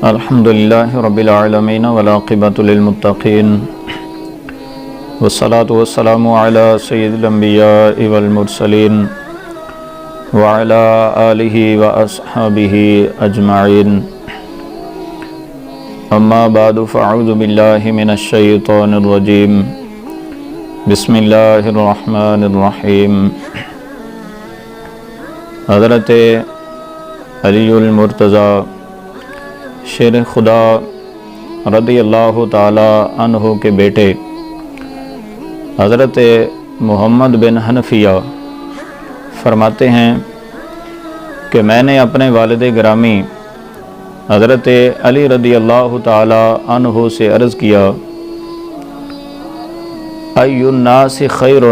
الحمدللہ رب العالمین والعاقبۃ للمتقین والصلاة والسلام علی سید الانبیاء والمرسلین وعلی آلہ واصحابہ اجمعین اما بعد فاعوذ باللہ من الشیطان الرجیم بسم اللہ الرحمن الرحیم۔ حضرت علی المرتضیٰ شیر خدا رضی اللہ تعالی عنہ کے بیٹے حضرت محمد بن حنفیہ فرماتے ہیں کہ میں نے اپنے والد گرامی حضرت علی رضی اللہ تعالی عنہ سے عرض کیا، ای الناس خیر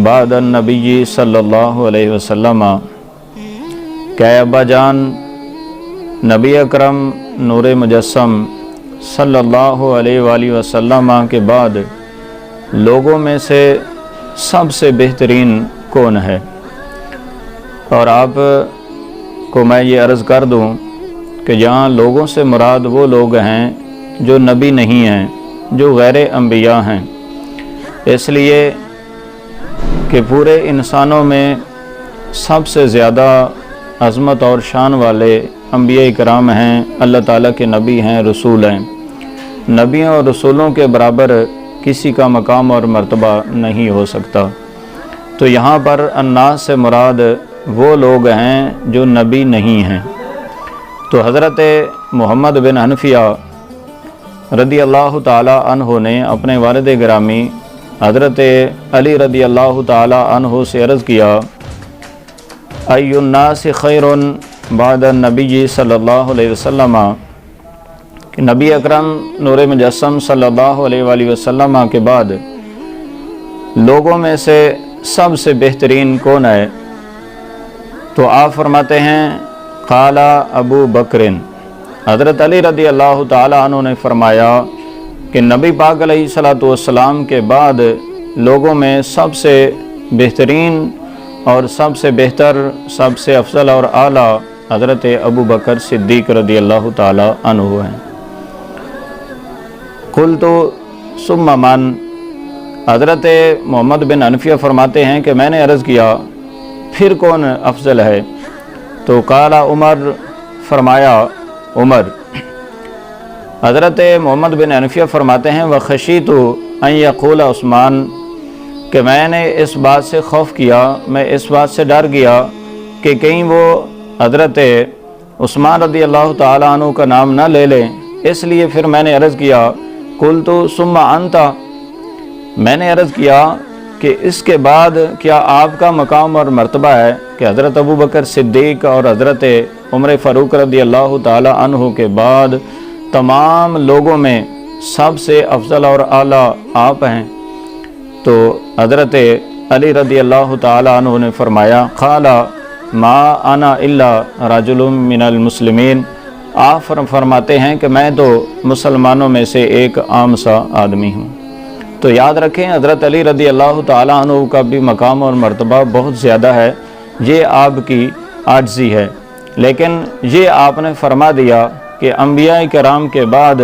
بعد النبی صلی اللہ علیہ وسلم، کہ ابا جان نبی اکرم نور مجسم صلی اللہ علیہ وآلہ وسلم کے بعد لوگوں میں سے سب سے بہترین کون ہے؟ اور آپ کو میں یہ عرض کر دوں کہ یہاں لوگوں سے مراد وہ لوگ ہیں جو نبی نہیں ہیں، جو غیر انبیاء ہیں، اس لیے کہ پورے انسانوں میں سب سے زیادہ عظمت اور شان والے انبیاء کرام ہیں، اللہ تعالیٰ کے نبی ہیں، رسول ہیں۔ نبیوں اور رسولوں کے برابر کسی کا مقام اور مرتبہ نہیں ہو سکتا۔ تو یہاں پر الناس سے مراد وہ لوگ ہیں جو نبی نہیں ہیں۔ تو حضرت محمد بن حنفیہ رضی اللہ تعالی عنہ نے اپنے والد گرامی حضرت علی رضی اللہ تعالی عنہ سے عرض کیا، ای الناس خیر بعد النبی صلی اللہ علیہ وسلم، کہ نبی اکرم نور مجسم صلی اللہ علیہ وآلہ وسلم کے بعد لوگوں میں سے سب سے بہترین کون ہے؟ تو آپ فرماتے ہیں، قال ابو بکر، حضرت علی رضی اللہ تعالی عنہ نے فرمایا کہ نبی پاک علیہ الصلوۃ والسلام کے بعد لوگوں میں سب سے بہترین اور سب سے بہتر، سب سے افضل اور اعلیٰ حضرت ابو بکر صدیق رضی اللہ تعالی عنہ ہیں۔ قلت ثم من، حضرت محمد بن حنفیہ فرماتے ہیں کہ میں نے عرض کیا پھر کون افضل ہے؟ تو قال عمر، فرمایا عمر۔ حضرت محمد بن حنفیہ فرماتے ہیں، وخشیت ان یقول عثمان، کہ میں نے اس بات سے خوف کیا، میں اس بات سے ڈر گیا کہ کہیں وہ حضرت عثمان رضی اللہ تعالیٰ عنہ کا نام نہ لے لیں، اس لیے پھر میں نے عرض کیا، قلت ثم انت، میں نے عرض کیا کہ اس کے بعد کیا آپ کا مقام اور مرتبہ ہے کہ حضرت ابو بکر صدیق اور حضرت عمر فاروق رضی اللہ تعالیٰ عنہ کے بعد تمام لوگوں میں سب سے افضل اور اعلیٰ آپ ہیں؟ تو حضرت علی رضی اللہ تعالی عنہ نے فرمایا، قال ما انا الا رجل من المسلمین، آپ فرماتے ہیں کہ میں تو مسلمانوں میں سے ایک عام سا آدمی ہوں۔ تو یاد رکھیں، حضرت علی رضی اللہ تعالی عنہ کا بھی مقام اور مرتبہ بہت زیادہ ہے، یہ آپ کی عاجزی ہے، لیکن یہ آپ نے فرما دیا کہ انبیاء کرام کے بعد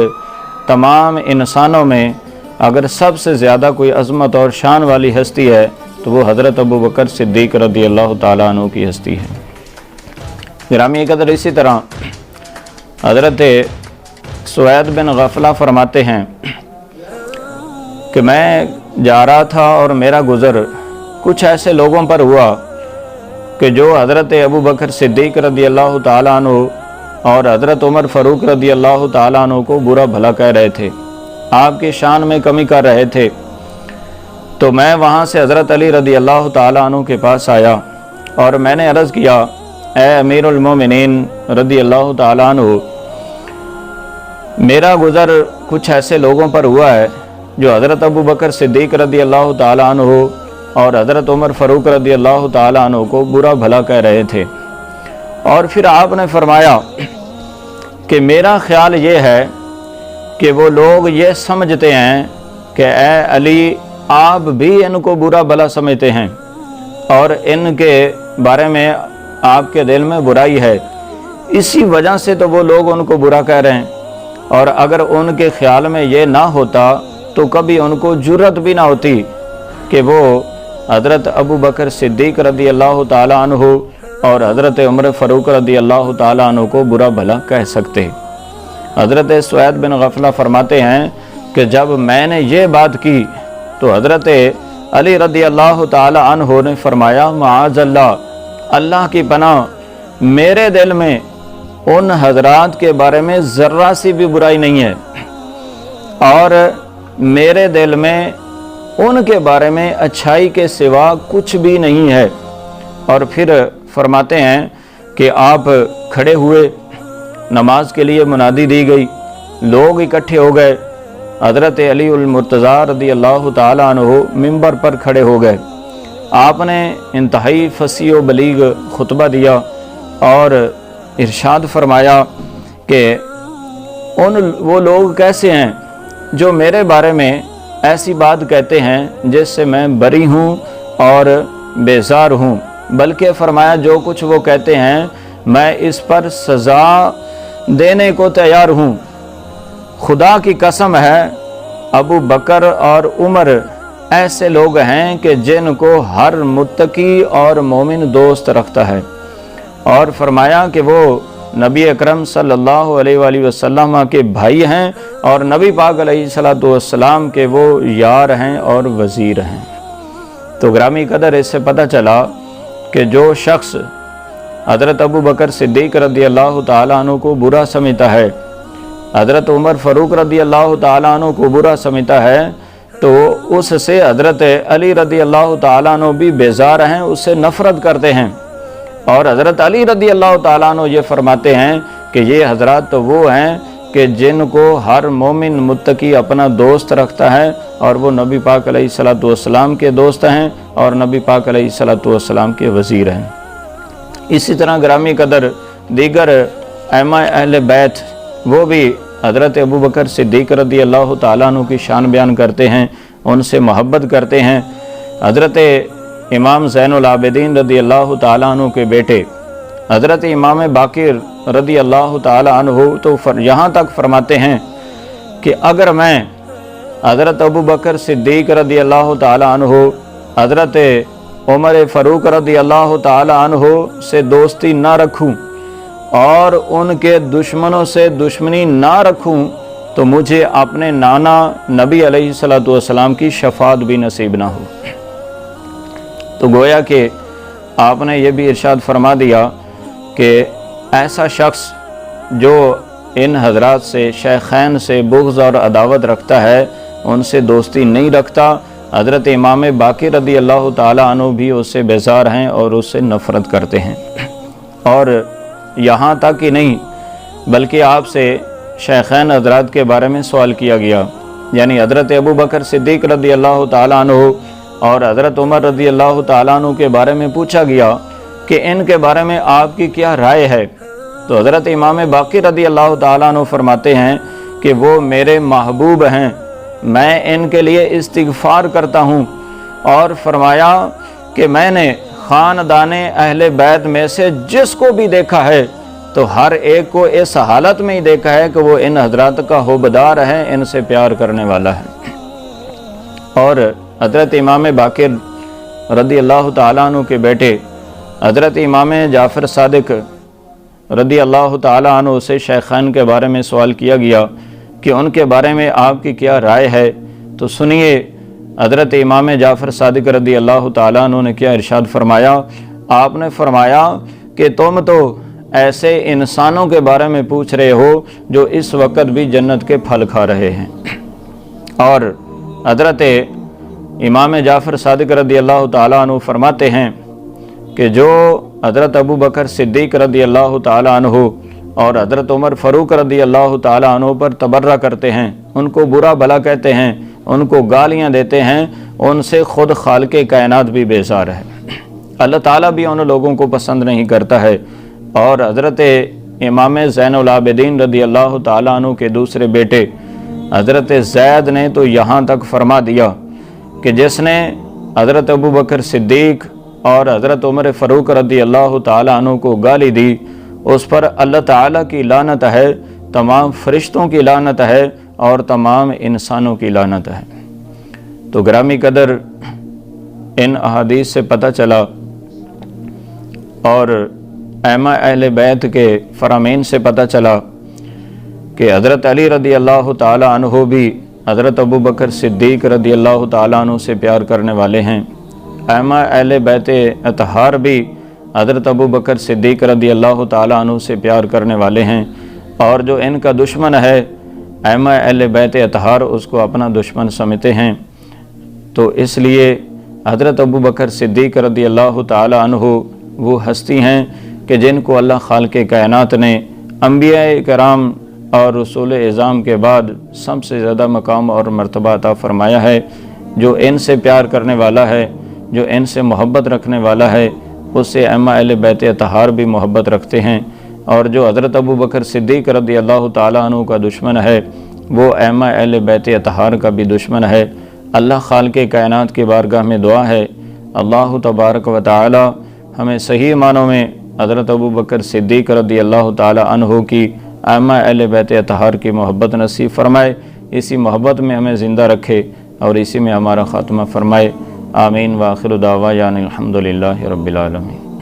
تمام انسانوں میں اگر سب سے زیادہ کوئی عظمت اور شان والی ہستی ہے تو وہ حضرت ابو بکر صدیق رضی اللہ تعالیٰ عنہ کی ہستی ہے۔ گرامی قدر، اسی طرح حضرت سوید بن غفلہ فرماتے ہیں کہ میں جا رہا تھا اور میرا گزر کچھ ایسے لوگوں پر ہوا کہ جو حضرت ابو بکر صدیق رضی اللہ تعالیٰ عنہ اور حضرت عمر فاروق رضی اللہ تعالیٰ عنہ کو برا بھلا کہہ رہے تھے، آپ کی شان میں کمی کر رہے تھے۔ تو میں وہاں سے حضرت علی رضی اللہ تعالیٰ عنہ کے پاس آیا اور میں نے عرض کیا، اے امیر المومنین رضی اللہ تعالیٰ عنہ، میرا گزر کچھ ایسے لوگوں پر ہوا ہے جو حضرت ابو بکر صدیق رضی اللہ تعالیٰ عنہ اور حضرت عمر فاروق رضی اللہ تعالیٰ عنہ کو برا بھلا کہہ رہے تھے۔ اور پھر آپ نے فرمایا کہ میرا خیال یہ ہے کہ وہ لوگ یہ سمجھتے ہیں کہ اے علی، آپ بھی ان کو برا بھلا سمجھتے ہیں اور ان کے بارے میں آپ کے دل میں برائی ہے، اسی وجہ سے تو وہ لوگ ان کو برا کہہ رہے ہیں، اور اگر ان کے خیال میں یہ نہ ہوتا تو کبھی ان کو جرأت بھی نہ ہوتی کہ وہ حضرت ابو بکر صدیق رضی اللہ تعالیٰ عنہ اور حضرت عمر فاروق رضی اللہ تعالیٰ عنہ کو برا بھلا کہہ سکتے۔ حضرت سوید بن غفلہ فرماتے ہیں کہ جب میں نے یہ بات کی تو حضرت علی رضی اللہ تعالیٰ عنہ نے فرمایا معاذ اللہ، اللہ کی پناہ، میرے دل میں ان حضرات کے بارے میں ذرہ سی بھی برائی نہیں ہے، اور میرے دل میں ان کے بارے میں اچھائی کے سوا کچھ بھی نہیں ہے۔ اور پھر فرماتے ہیں کہ آپ کھڑے ہوئے، نماز کے لیے منادی دی گئی، لوگ اکٹھے ہو گئے، حضرت علی المرتضیٰ رضی اللہ تعالیٰ عنہ ممبر پر کھڑے ہو گئے، آپ نے انتہائی فصیح و بلیغ خطبہ دیا اور ارشاد فرمایا کہ وہ لوگ کیسے ہیں جو میرے بارے میں ایسی بات کہتے ہیں جس سے میں بری ہوں اور بیزار ہوں، بلکہ فرمایا جو کچھ وہ کہتے ہیں میں اس پر سزا دینے کو تیار ہوں۔ خدا کی قسم ہے ابو بکر اور عمر ایسے لوگ ہیں کہ جن کو ہر متقی اور مومن دوست رکھتا ہے، اور فرمایا کہ وہ نبی اکرم صلی اللہ علیہ وآلہ وسلم کے بھائی ہیں اور نبی پاک علیہ الصلوۃ والسلام کے وہ یار ہیں اور وزیر ہیں۔ تو گرامی قدر اس سے پتہ چلا کہ جو شخص حضرت ابو بکر صدیق رضی اللہ تعالیٰ عنہ کو برا سمجھتا ہے، حضرت عمر فاروق رضی اللہ تعالیٰ عنہ کو برا سمجھتا ہے، تو اس سے حضرت علی رضی اللہ تعالیٰ عنہ بھی بیزار ہیں، اس سے نفرت کرتے ہیں۔ اور حضرت علی رضی اللہ تعالیٰ عنہ یہ فرماتے ہیں کہ یہ حضرات تو وہ ہیں کہ جن کو ہر مومن متقی اپنا دوست رکھتا ہے، اور وہ نبی پاک علیہ الصلوۃ والسلام کے دوست ہیں اور نبی پاک علیہ الصلوۃ والسلام کے وزیر ہیں۔ اسی طرح گرامی قدر دیگر ائمہ اہل بیت وہ بھی حضرت ابو بکر صدیق رضی اللہ تعالیٰ عنہ کی شان بیان کرتے ہیں، ان سے محبت کرتے ہیں۔ حضرت امام زین العابدین رضی اللہ تعالیٰ عنہ کے بیٹے حضرت امام باقر رضی اللہ تعالیٰ عنہ تو یہاں تک فرماتے ہیں کہ اگر میں حضرت ابو بکر صدیق رضی اللہ تعالیٰ عنہ، حضرت عمر فاروق رضی اللہ تعالیٰ عنہ سے دوستی نہ رکھوں اور ان کے دشمنوں سے دشمنی نہ رکھوں تو مجھے اپنے نانا نبی علیہ الصلوۃ والسلام کی شفاعت بھی نصیب نہ ہو۔ تو گویا کہ آپ نے یہ بھی ارشاد فرما دیا کہ ایسا شخص جو ان حضرات سے، شیخین سے بغض اور عداوت رکھتا ہے، ان سے دوستی نہیں رکھتا۔ حضرت امام باقر رضی اللہ تعالیٰ عنہ بھی اس سے بیزار ہیں اور اس سے نفرت کرتے ہیں۔ اور یہاں تک ہی نہیں بلکہ آپ سے شیخین حضرات کے بارے میں سوال کیا گیا، یعنی حضرت ابو بکر صدیق رضی اللہ تعالیٰ عنہ اور حضرت عمر رضی اللہ تعالیٰ عنہ کے بارے میں پوچھا گیا کہ ان کے بارے میں آپ کی کیا رائے ہے؟ تو حضرت امام باقر رضی اللہ تعالیٰ عنہ فرماتے ہیں کہ وہ میرے محبوب ہیں، میں ان کے لیے استغفار کرتا ہوں۔ اور فرمایا کہ میں نے خاندان اہل بیت میں سے جس کو بھی دیکھا ہے تو ہر ایک کو اس حالت میں ہی دیکھا ہے کہ وہ ان حضرات کا حوبدار ہے، ان سے پیار کرنے والا ہے۔ اور حضرت امام باقر رضی اللہ تعالیٰ عنہ کے بیٹے حضرت امام جعفر صادق رضی اللہ تعالیٰ عنہ سے شیخین کے بارے میں سوال کیا گیا کہ ان کے بارے میں آپ کی کیا رائے ہے؟ تو سنیے حضرت امام جعفر صادق رضی اللہ تعالیٰ عنہ نے کیا ارشاد فرمایا۔ آپ نے فرمایا کہ تم تو ایسے انسانوں کے بارے میں پوچھ رہے ہو جو اس وقت بھی جنت کے پھل کھا رہے ہیں۔ اور حضرت امام جعفر صادق رضی اللہ تعالیٰ عنہ فرماتے ہیں کہ جو حضرت ابو بکر صدیق رضی اللہ تعالیٰ عنہ اور حضرت عمر فاروق رضی اللہ تعالیٰ عنہ پر تبرہ کرتے ہیں، ان کو برا بھلا کہتے ہیں، ان کو گالیاں دیتے ہیں، ان سے خود خالق کائنات بھی بیزار ہے۔ اللہ تعالیٰ بھی ان لوگوں کو پسند نہیں کرتا ہے۔ اور حضرت امام زین العابدین رضی اللہ تعالیٰ عنہ کے دوسرے بیٹے حضرت زید نے تو یہاں تک فرما دیا کہ جس نے حضرت ابو بکر صدیق اور حضرت عمر فاروق رضی اللہ تعالیٰ عنہ کو گالی دی، اس پر اللہ تعالیٰ کی لعنت ہے، تمام فرشتوں کی لعنت ہے اور تمام انسانوں کی لعنت ہے۔ تو گرامی قدر ان احادیث سے پتہ چلا اور ائمہ اہل بیت کے فرامین سے پتہ چلا کہ حضرت علی رضی اللہ تعالیٰ عنہ بھی حضرت ابوبکر صدیق رضی اللہ تعالیٰ عنہ سے پیار کرنے والے ہیں۔ ائمہ اہل بیت اطہار بھی حضرت ابوبکر صدیق رضی اللہ تعالیٰ عنہ سے پیار کرنے والے ہیں، اور جو ان کا دشمن ہے ائمہ اہل بیت اطہار اس کو اپنا دشمن سمجھتے ہیں۔ تو اس لیے حضرت ابوبکر صدیق رضی اللہ تعالیٰ عنہ وہ ہستی ہیں کہ جن کو اللہ خالق کائنات نے انبیاء کرام اور رسول اعظام کے بعد سب سے زیادہ مقام اور مرتبہ عطا فرمایا ہے۔ جو ان سے پیار کرنے والا ہے، جو ان سے محبت رکھنے والا ہے، اس سے ائمہ اہل بیت اطہار بھی محبت رکھتے ہیں، اور جو حضرت ابوبکر صدیق رضی اللہ تعالیٰ عنہ کا دشمن ہے وہ ائمہ اہل بیت اطہار کا بھی دشمن ہے۔ اللہ خالق کائنات کی بارگاہ میں دعا ہے اللہ تبارک و تعالی ہمیں صحیح معنوں میں حضرت ابوبکر صدیق رضی اللہ تعالیٰ عنہ کی ائمہ اہل بیت اطہار کی محبت نصیب فرمائے، اسی محبت میں ہمیں زندہ رکھے اور اسی میں ہمارا خاتمہ فرمائے۔ آمین۔ وآخر دعوانا الحمدللہ رب العالمین۔